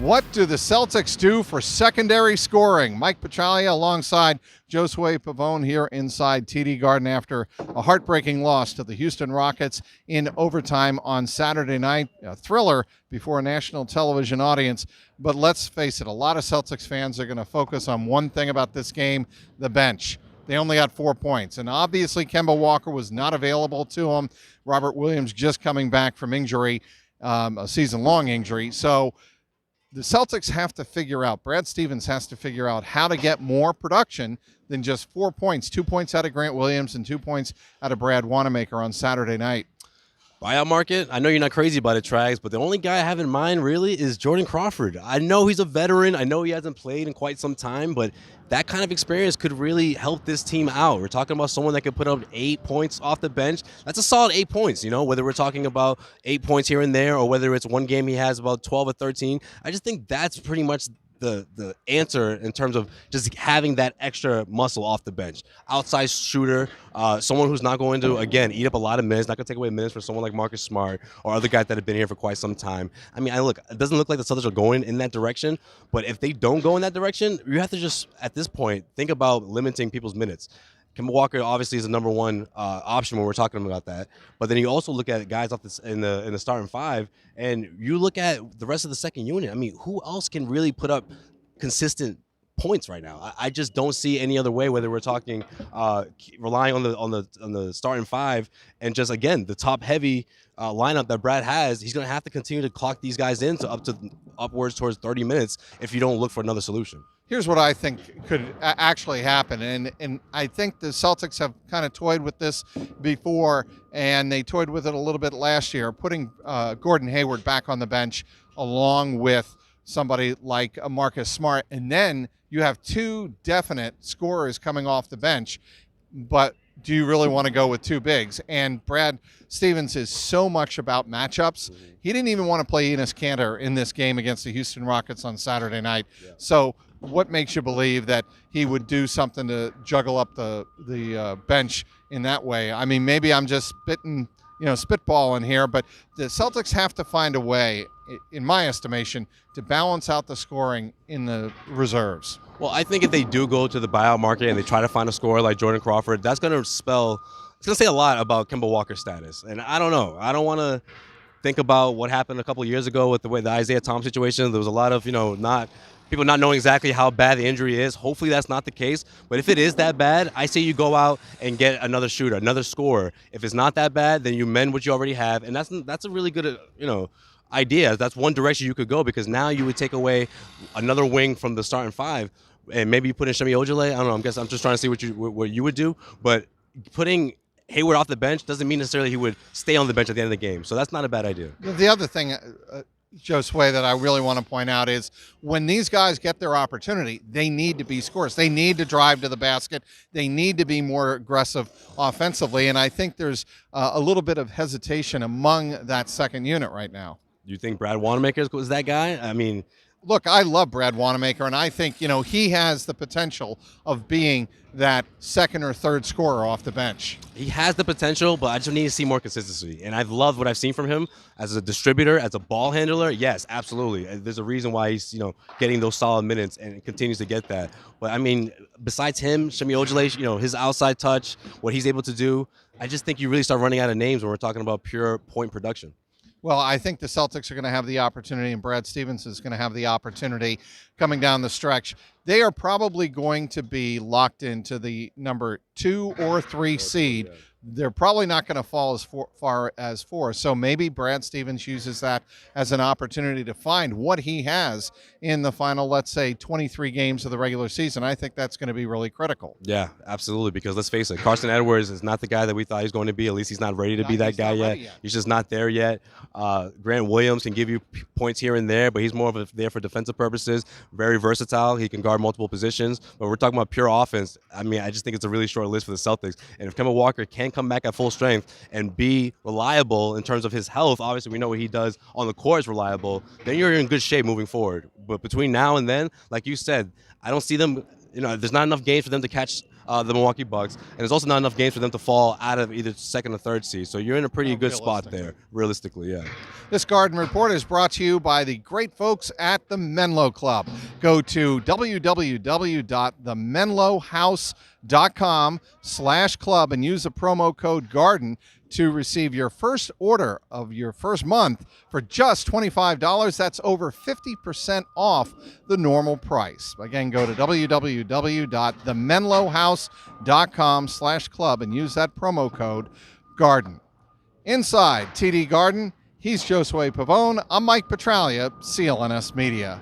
What do the Celtics do for secondary scoring? Mike Petraglia alongside Josue Pavon here inside TD Garden after a heartbreaking loss to the Houston Rockets in overtime on Saturday night. A thriller before a national television audience. But let's face it, a lot of Celtics fans are going to focus on one thing about this game, the bench. They only got 4 points. And obviously, Kemba Walker was not available to them. Robert Williams just coming back from injury, a season-long injury. So the Celtics have to figure out, Brad Stevens has to figure out how to get more production than just 4 points. 2 points out of Grant Williams and 2 points out of Brad Wanamaker on Saturday night. Buyout market, I know you're not crazy about it, Trags, but the only guy I have in mind really is Jordan Crawford. I know he's a veteran. I know he hasn't played in quite some time, but that kind of experience could really help this team out. We're talking about someone that could put up 8 points off the bench. That's a solid 8 points, whether we're talking about 8 points here and there or whether it's one game he has about 12 or 13. I just think that's pretty much the answer in terms of just having that extra muscle off the bench. Outside shooter, someone who's not going to, again, eat up a lot of minutes, not going to take away minutes from someone like Marcus Smart or other guys that have been here for quite some time. I mean, it doesn't look like the Celtics are going in that direction, but if they don't go in that direction, you have to just, at this point, think about limiting people's minutes. Kemba Walker obviously is the number one option when we're talking about that. But then you also look at guys off this in the starting five, and you look at the rest of the second unit. I mean, who else can really put up consistent points right now? I just don't see any other way. Whether we're talking relying on the starting five and just again the top heavy lineup that Brad has, he's going to have to continue to clock these guys in to upwards towards 30 minutes if you don't look for another solution. Here's what I think could actually happen, and I think the Celtics have kind of toyed with this before, and they toyed with it a little bit last year, putting Gordon Hayward back on the bench along with somebody like Marcus Smart, and then you have two definite scorers coming off the bench, but do you really want to go with two bigs? And Brad Stevens is so much about matchups. He didn't even want to play Enes Kanter in this game against the Houston Rockets on Saturday night. Yeah. So what makes you believe that he would do something to juggle up the bench in that way? I mean, maybe I'm just spitballing here, but the Celtics have to find a way, in my estimation, to balance out the scoring in the reserves. Well, I think if they do go to the buyout market and they try to find a scorer like Jordan Crawford, that's going to it's going to say a lot about Kemba Walker's status. And I don't know. I don't want to think about what happened a couple of years ago with the Isaiah Thomas situation. There was a lot of, people not knowing exactly how bad the injury is. Hopefully that's not the case. But if it is that bad, I say you go out and get another shooter, another scorer. If it's not that bad, then you mend what you already have. And that's a really good, idea. That's one direction you could go, because now you would take away another wing from the starting five. And maybe you put in Semi Ojeleye. I don't know. I'm just trying to see what you would do. But putting Hayward off the bench doesn't mean necessarily he would stay on the bench at the end of the game. So that's not a bad idea. The other thing, Josue, that I really want to point out is when these guys get their opportunity, they need to be scorers. They need to drive to the basket. They need to be more aggressive offensively. And I think there's a little bit of hesitation among that second unit right now. You think Brad Wanamaker is that guy? I mean, look, I love Brad Wanamaker, and I think, he has the potential of being that second or third scorer off the bench. He has the potential, but I just need to see more consistency. And I've loved what I've seen from him as a distributor, as a ball handler. Yes, absolutely. There's a reason why he's, getting those solid minutes and continues to get that. But, I mean, besides him, Semi Ojeleye, his outside touch, what he's able to do, I just think you really start running out of names when we're talking about pure point production. Well, I think the Celtics are going to have the opportunity, and Brad Stevens is going to have the opportunity coming down the stretch. They are probably going to be locked into the number 2 or 3 seed. They're probably not going to fall as far as 4. So maybe Brad Stevens uses that as an opportunity to find what he has in the final, let's say, 23 games of the regular season. I think that's going to be really critical. Yeah, absolutely, because let's face it, Carson Edwards is not the guy that we thought he was going to be. At least he's not ready to be that guy yet. He's just not there yet. Grant Williams can give you points here and there, but he's more of there for defensive purposes. Very versatile. He can guard multiple positions. But we're talking about pure offense. I mean, I just think it's a really short list for the Celtics. And if Kemba Walker can come back at full strength and be reliable in terms of his health, obviously we know what he does on the court is reliable, then you're in good shape moving forward. But between now and then, like you said, I don't see them, there's not enough games for them to catch the Milwaukee Bucks, and there's also not enough games for them to fall out of either second or third seed. So you're in a pretty good spot there, realistically, yeah. This Garden Report is brought to you by the great folks at the Menlo Club. Go to www.themenlohouse.com/club and use the promo code GARDEN to receive your first order of your first month for just $25. That's over 50% off the normal price. Again, go to www.themenlohouse.com/club and use that promo code GARDEN. Inside TD Garden, he's Josue Pavon. I'm Mike Petraglia, CLNS Media.